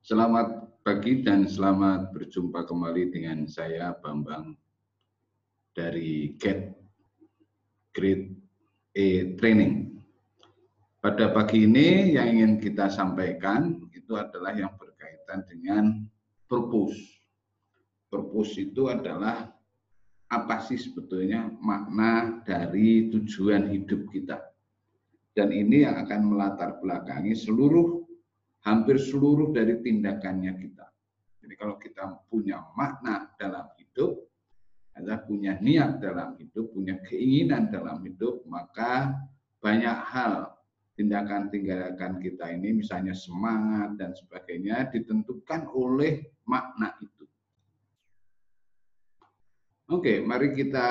Selamat pagi dan selamat berjumpa kembali dengan saya Bambang dari Get Grade A Training. Pada pagi ini yang ingin kita sampaikan itu adalah yang berkaitan dengan purpose. Purpose itu adalah apa sih sebetulnya makna dari tujuan hidup kita. Dan ini yang akan melatar belakangi hampir seluruh dari tindakannya kita. Jadi kalau kita punya makna dalam hidup, adalah punya niat dalam hidup, punya keinginan dalam hidup, maka banyak hal tindakan-tindakan kita ini, misalnya semangat dan sebagainya, ditentukan oleh makna itu. Oke, mari kita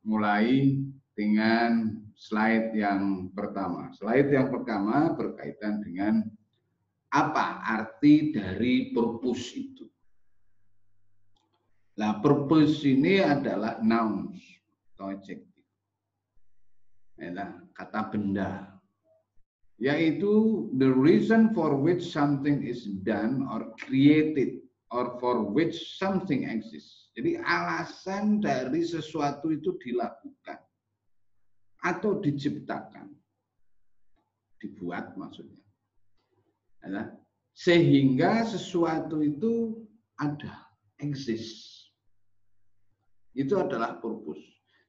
mulai dengan slide yang pertama. Slide yang pertama berkaitan dengan apa arti dari purpose itu. Nah, purpose ini adalah nouns atau adjektif. Kata benda. Yaitu the reason for which something is done or created or for which something exists. Jadi alasan dari sesuatu itu dilakukan atau diciptakan. Dibuat maksudnya. Sehingga sesuatu itu ada, exist. Itu adalah purpose.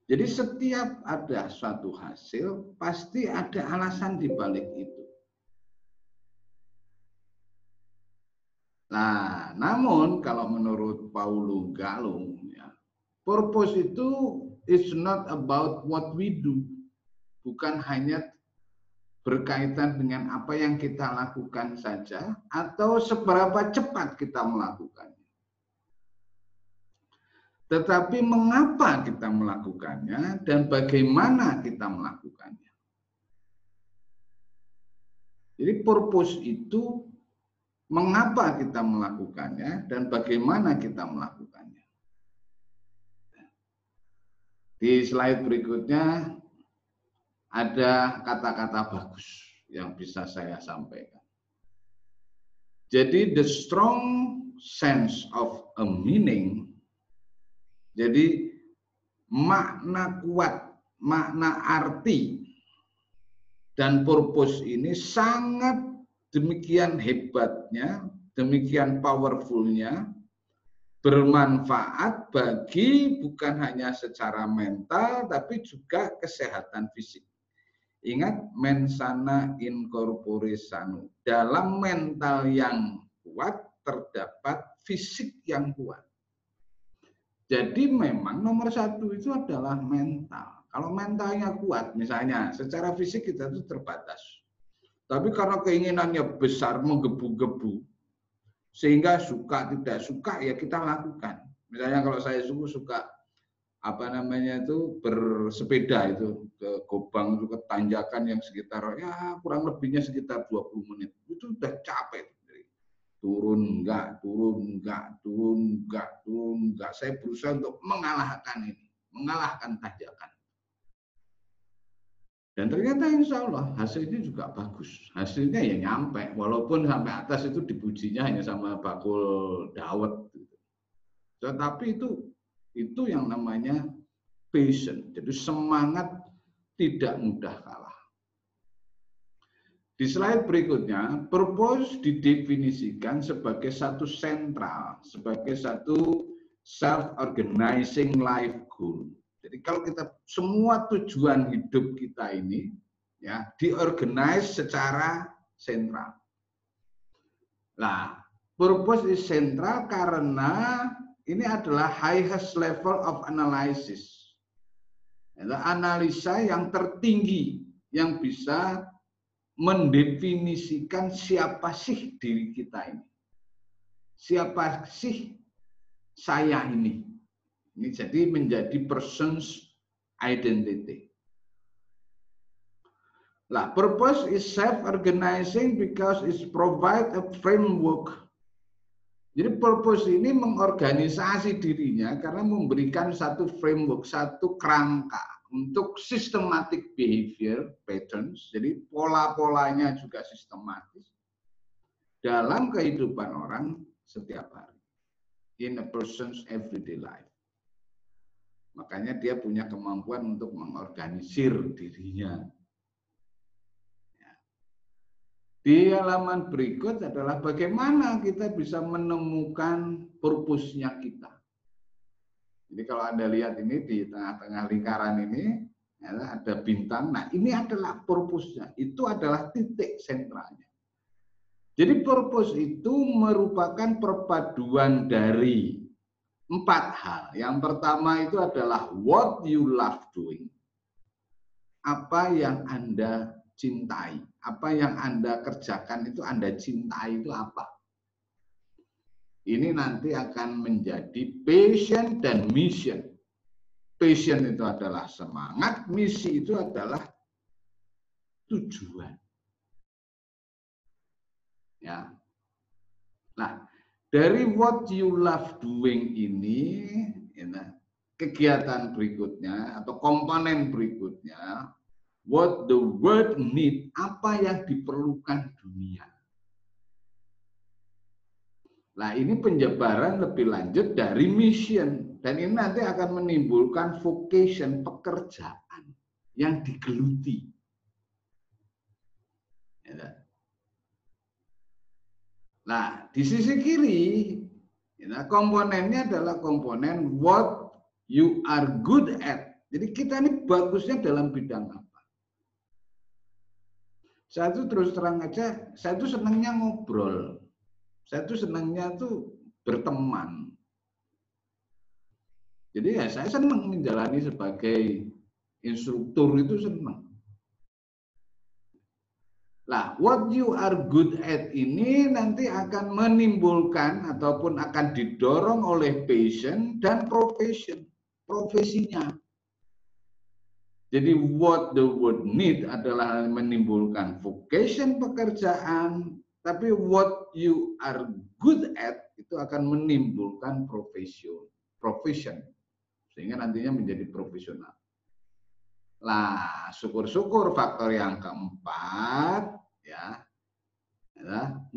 Jadi setiap ada suatu hasil, pasti ada alasan di balik itu. Nah, namun kalau menurut Paulo Galung, ya, purpose itu is not about what we do. Bukan hanya berkaitan dengan apa yang kita lakukan saja, atau seberapa cepat kita melakukannya. Tetapi mengapa kita melakukannya dan bagaimana kita melakukannya. Jadi purpose itu mengapa kita melakukannya dan bagaimana kita melakukannya. Di slide berikutnya ada kata-kata bagus yang bisa saya sampaikan. Jadi the strong sense of a meaning, jadi makna kuat, makna arti dan purpose ini sangat demikian hebatnya, demikian powerfulnya, bermanfaat bagi bukan hanya secara mental, tapi juga kesehatan fisik. Ingat, mens sana in corpore sano. Dalam mental yang kuat, terdapat fisik yang kuat. Jadi memang nomor satu itu adalah mental. Kalau mentalnya kuat, misalnya secara fisik kita itu terbatas. Tapi karena keinginannya besar, menggebu-gebu, sehingga suka tidak suka ya kita lakukan. Misalnya kalau saya suka bersepeda itu ke Gobang, itu ke tanjakan yang sekitar ya kurang lebihnya sekitar 20 menit. Itu udah capek. Turun enggak. Saya berusaha untuk mengalahkan ini, mengalahkan tanjakan. Dan ternyata insya Allah hasilnya juga bagus. Hasilnya ya nyampe, walaupun sampai atas itu dipujinya hanya sama bakul dawet. Tetapi itu yang namanya passion. Jadi semangat tidak mudah kalah. Di slide berikutnya, purpose didefinisikan sebagai satu sentral, sebagai satu self-organizing life goal. Jadi kalau kita semua tujuan hidup kita ini ya diorganize secara sentral. Nah, purpose is sentral karena ini adalah highest level of analysis. Analisa yang tertinggi yang bisa mendefinisikan siapa sih diri kita ini. Siapa sih saya ini. Ini jadi menjadi person's identity. Nah, purpose is self-organizing because it provide a framework. Jadi purpose ini mengorganisasi dirinya karena memberikan satu framework, satu kerangka untuk systematic behavior patterns. Jadi pola-polanya juga sistematis. dalam kehidupan orang setiap hari. In a person's everyday life. Makanya dia punya kemampuan untuk mengorganisir dirinya. Di halaman berikut adalah bagaimana kita bisa menemukan purpose-nya kita. Jadi kalau Anda lihat ini di tengah-tengah lingkaran ini, ya, ada bintang. Nah, ini adalah purpose-nya. Itu adalah titik sentralnya. Jadi purpose itu merupakan perpaduan dari 4 hal. Yang pertama itu adalah what you love doing. Apa yang Anda cintai. Apa yang Anda kerjakan itu Anda cintai itu apa. Ini nanti akan menjadi passion dan mission. Passion itu adalah semangat, misi itu adalah tujuan. Ya. Nah, dari what you love doing ini, ya, kegiatan berikutnya atau komponen berikutnya, what the world need, apa yang diperlukan dunia. Nah, ini penjabaran lebih lanjut dari mission. Dan ini nanti akan menimbulkan vocation, pekerjaan yang digeluti. Ya. Nah, di sisi kiri, ya, komponennya adalah komponen what you are good at. Jadi kita ini bagusnya dalam bidang apa? Saya tuh terus terang aja, saya tuh senangnya ngobrol. Saya tuh senangnya tuh berteman. Jadi ya saya senang menjalani sebagai instruktur itu senang. Nah, what you are good at ini nanti akan menimbulkan ataupun akan didorong oleh passion dan profession, profesinya. Jadi what the world need adalah menimbulkan vocation pekerjaan, tapi what you are good at itu akan menimbulkan profession. Sehingga nantinya menjadi profesional. Nah, syukur-syukur faktor yang keempat, ya,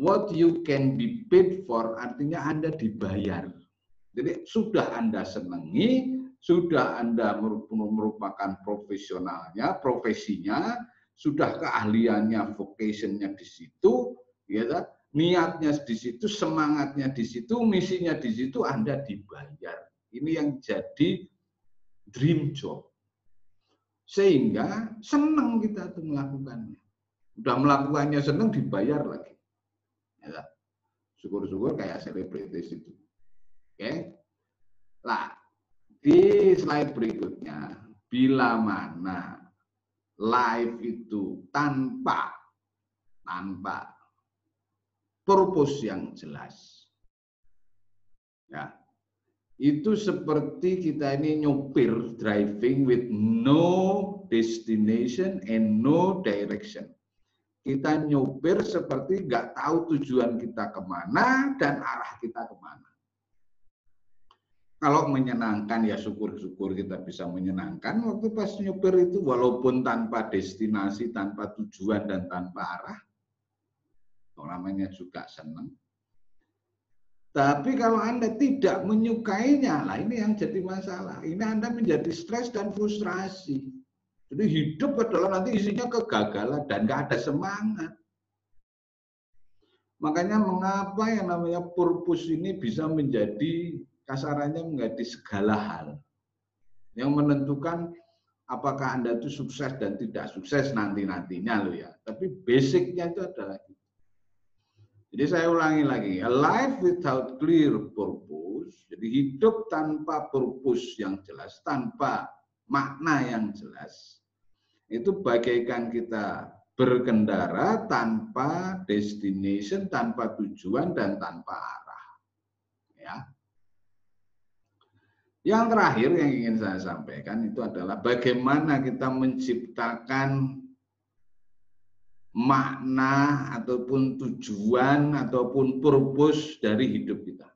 what you can be paid for, artinya Anda dibayar. Jadi sudah Anda senangi, sudah Anda merupakan profesionalnya, profesinya, sudah keahliannya, vocationnya di situ, ya, niatnya di situ, semangatnya di situ, misinya di situ, Anda dibayar. Ini yang jadi dream job. Sehingga senang kita tuh melakukannya. Udah melakukannya senang, dibayar lagi. Ya, syukur-syukur kayak selebritis itu. Oke. Nah, di slide berikutnya, bila mana life itu tanpa purpose yang jelas. Ya. Itu seperti kita ini nyopir, driving with no destination and no direction. Kita nyopir seperti nggak tahu tujuan kita kemana dan arah kita kemana. Kalau menyenangkan ya syukur-syukur kita bisa menyenangkan waktu pas nyopir itu, walaupun tanpa destinasi, tanpa tujuan dan tanpa arah. Namanya juga senang. Tapi kalau Anda tidak menyukainya, lah ini yang jadi masalah. Ini Anda menjadi stres dan frustrasi. Jadi hidup adalah nanti isinya kegagalan dan nggak ada semangat. Makanya mengapa yang namanya purpose ini bisa menjadi, kasarannya menjadi segala hal. Yang menentukan apakah Anda itu sukses dan tidak sukses nanti-nantinya loh ya. Tapi basicnya itu adalah itu. Jadi saya ulangi lagi, a life without clear purpose, jadi hidup tanpa purpose yang jelas, tanpa makna yang jelas, itu bagaikan kita berkendara tanpa destination, tanpa tujuan, dan tanpa arah. Ya. Yang terakhir yang ingin saya sampaikan itu adalah bagaimana kita menciptakan makna ataupun tujuan ataupun purpose dari hidup kita.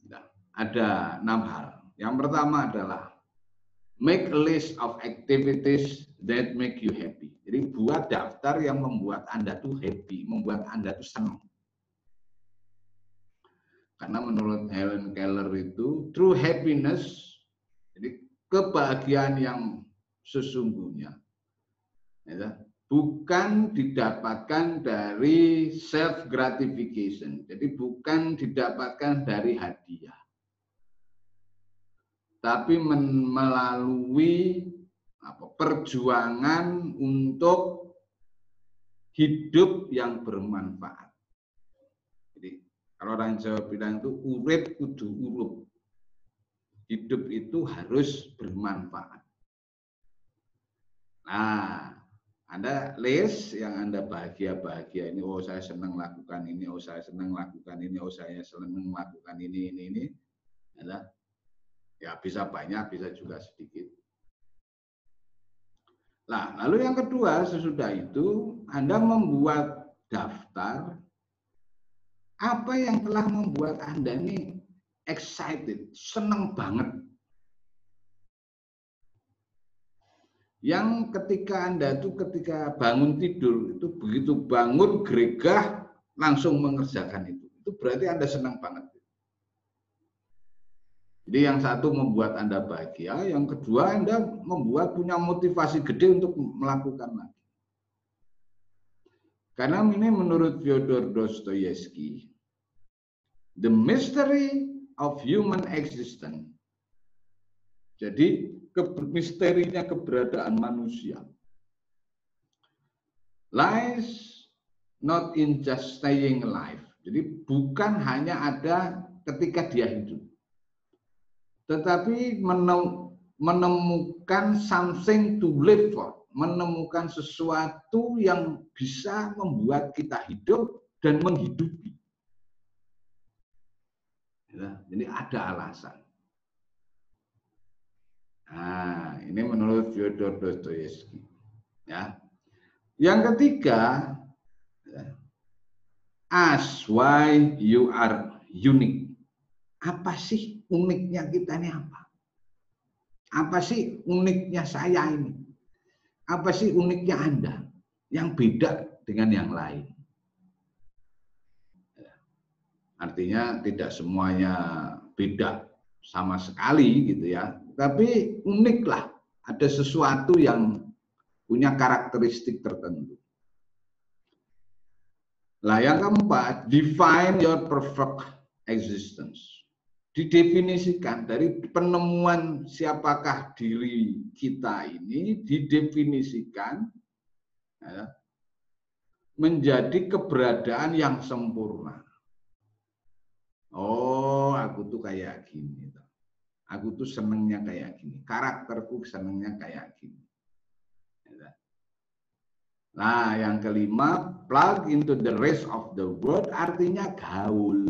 Nah, ada 6 hal. Yang pertama adalah make a list of activities that make you happy. Jadi buat daftar yang membuat Anda tuh happy, membuat Anda tuh senang. Karena menurut Helen Keller itu true happiness, jadi kebahagiaan yang sesungguhnya, ya, bukan didapatkan dari self gratification, jadi bukan didapatkan dari hadiah, tapi melalui perjuangan untuk hidup yang bermanfaat. Jadi kalau orang Jawa bilang itu urip kudu urup. Hidup itu harus bermanfaat. Nah, Anda list yang Anda bahagia-bahagia ini, oh saya senang lakukan ini, oh saya senang lakukan ini, oh saya senang melakukan ini. Ya bisa banyak, bisa juga sedikit. Nah, lalu yang kedua, sesudah itu Anda membuat daftar apa yang telah membuat Anda ini excited, senang banget. Yang ketika Anda itu ketika bangun tidur, itu begitu bangun gregah langsung mengerjakan itu. Itu berarti Anda senang banget. Jadi yang satu membuat Anda bahagia, yang kedua Anda membuat punya motivasi gede untuk melakukan lagi. Karena ini menurut Fyodor Dostoyevsky, the mystery of human existence. Jadi misterinya keberadaan manusia lies not in just staying alive. Jadi bukan hanya ada ketika dia hidup, tetapi menemukan something to live for, menemukan sesuatu yang bisa membuat kita hidup dan menghidupi. Ya, jadi ada alasan. Nah, ini menurut Fyodor Dostoyevsky. Ya. Yang ketiga, ask why you are unique. Apa sih uniknya kita ini apa? Apa sih uniknya saya ini? Apa sih uniknya Anda yang beda dengan yang lain? Artinya tidak semuanya beda sama sekali gitu ya. Tapi unik lah, ada sesuatu yang punya karakteristik tertentu. Nah, yang keempat, define your perfect existence. Didefinisikan dari penemuan siapakah diri kita ini, didefinisikan ya, menjadi keberadaan yang sempurna. Oh, aku tuh kayak gini. Aku tuh senengnya kayak gini. Karakterku senengnya kayak gini. Nah, yang kelima, plug into the rest of the world, artinya gaul.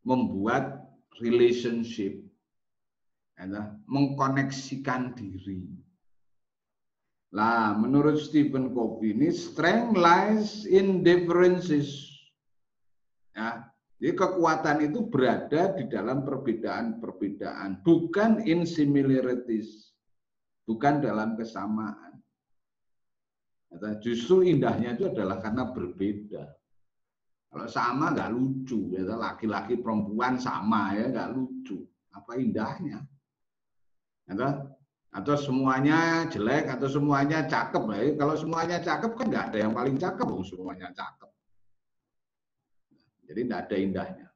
Membuat relationship. Mengkoneksikan diri. Nah, menurut Stephen Covey ini, strength lies in differences. Ya, jadi kekuatan itu berada di dalam perbedaan-perbedaan, bukan in similarities, bukan dalam kesamaan. Justru indahnya itu adalah karena berbeda. Kalau sama nggak lucu, ya, laki-laki perempuan sama ya nggak lucu. Apa indahnya? Atau semuanya jelek atau semuanya cakep. Ya. Kalau semuanya cakep kan nggak ada yang paling cakep, semuanya cakep. Jadi tidak ada indahnya.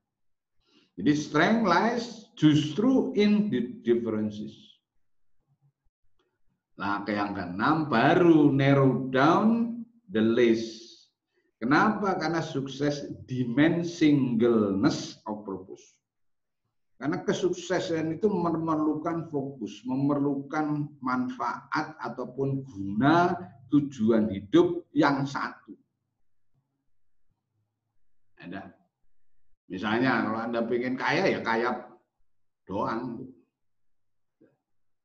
Jadi strength lies justru in the differences. Nah, yang keenam baru narrow down the list. Kenapa? Karena sukses demand singleness of purpose. Karena kesuksesan itu memerlukan fokus, memerlukan manfaat ataupun guna tujuan hidup yang satu. Ada. Misalnya kalau Anda pengen kaya ya kaya doang.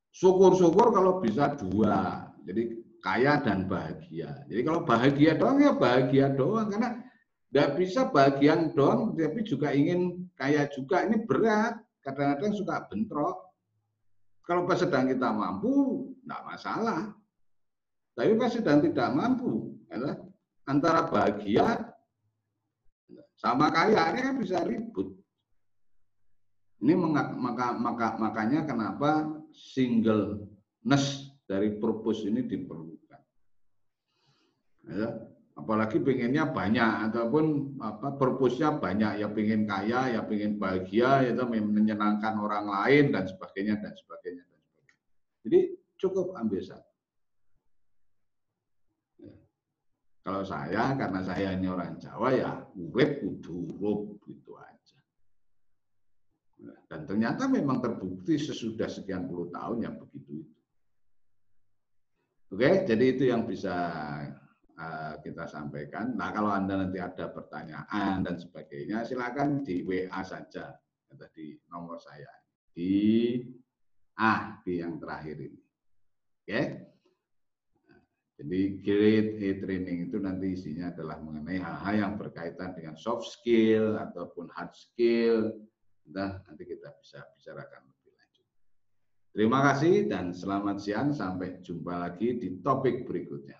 Syukur-syukur kalau bisa dua. Jadi kaya dan bahagia. Jadi kalau bahagia doang ya bahagia doang. Karena tidak bisa bahagia doang tapi juga ingin kaya juga. Ini berat. Kadang-kadang suka bentrok. Kalau pas sedang kita mampu, enggak masalah. Tapi pas sedang tidak mampu, adalah antara bahagia sama kaya ini kan bisa ribut. Ini makanya kenapa singleness dari purpose ini diperlukan. Ya, apalagi pengennya banyak ataupun purpose-nya banyak, ya pengen kaya, ya pengen bahagia, ya menyenangkan orang lain dan sebagainya dan sebagainya dan sebagainya. Jadi cukup ambil satu. Ya. Kalau saya, karena saya ini orang Jawa, ya urip kudu urup gitu aja. Dan ternyata memang terbukti sesudah sekian puluh tahun yang begitu itu. Oke, jadi itu yang bisa kita sampaikan. Nah, kalau Anda nanti ada pertanyaan dan sebagainya, silakan di WA saja, di nomor saya di yang terakhir ini. Oke. Jadi grade A training itu nanti isinya adalah mengenai hal-hal yang berkaitan dengan soft skill ataupun hard skill. Nah, nanti kita bisa bicarakan lebih lanjut. Terima kasih dan selamat siang. Sampai jumpa lagi di topik berikutnya.